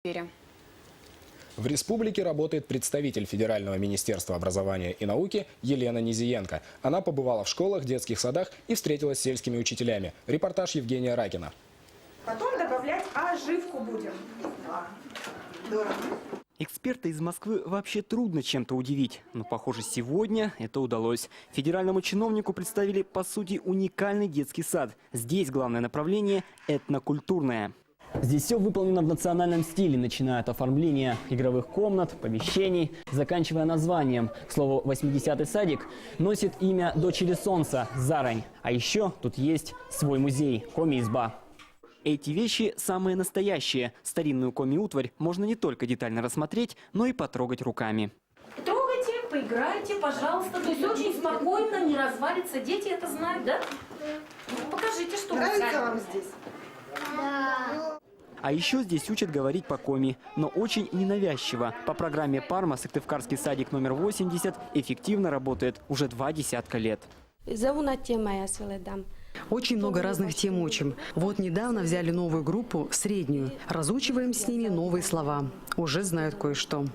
В республике работает представитель Федерального министерства образования и науки Елена Низиенко. Она побывала в школах, детских садах и встретилась с сельскими учителями. Репортаж Евгения Ракина. Потом добавлять оживку будем. Здорово. Эксперта из Москвы вообще трудно чем-то удивить. Но, похоже, сегодня это удалось. Федеральному чиновнику представили, по сути, уникальный детский сад. Здесь главное направление – этнокультурное. Здесь все выполнено в национальном стиле, начиная от оформления игровых комнат, помещений, заканчивая названием. К слову, 80-й садик носит имя дочери солнца – Зарань. А еще тут есть свой музей – Коми-изба. Эти вещи самые настоящие. Старинную коми-утварь можно не только детально рассмотреть, но и потрогать руками. Трогайте, поиграйте, пожалуйста. То есть очень спокойно, не развалится. Дети это знают, да? Покажите, что вы Нравится сами. вам здесь? А еще здесь учат говорить по коми, но очень ненавязчиво. По программе «Парма» Сыктывкарский садик номер 80 эффективно работает уже 20 лет. Очень много разных тем учим. Вот недавно взяли новую группу, среднюю. Разучиваем с ними новые слова. Уже знают кое-что.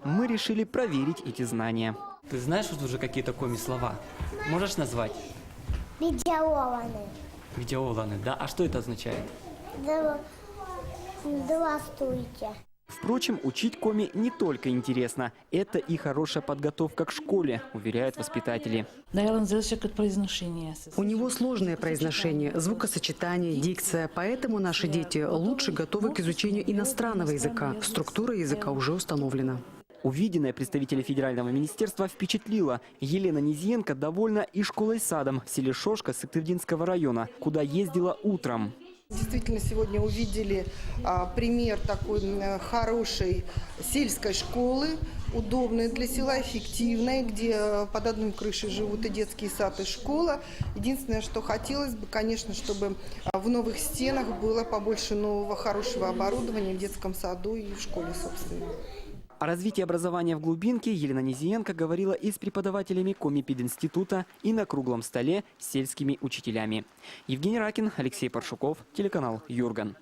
Мы решили проверить эти знания. Ты знаешь вот уже какие-то коми-слова? Можешь назвать? Видеоланы. Видеоланы, да? А что это означает? Здравствуйте. Впрочем, учить коми не только интересно. Это и хорошая подготовка к школе, уверяют воспитатели. У него сложное произношение, звукосочетание, дикция. Поэтому наши дети лучше готовы к изучению иностранного языка. Структура языка уже установлена. Увиденное представителя Федерального министерства впечатлило. Елена Низиенко довольна и школой-садом в селе Шошка Сыктывдинского района, куда ездила утром. Действительно, сегодня увидели пример такой хорошей сельской школы, удобной для села, эффективной, где под одной крышей живут и детский сад, и школа. Единственное, что хотелось бы, конечно, чтобы в новых стенах было побольше нового хорошего оборудования в детском саду и в школе, собственно. О развитии образования в глубинке Елена Низиенко говорила и с преподавателями Коми-пединститута, и на круглом столе с сельскими учителями. Евгений Ракин, Алексей Паршуков, телеканал Юрган.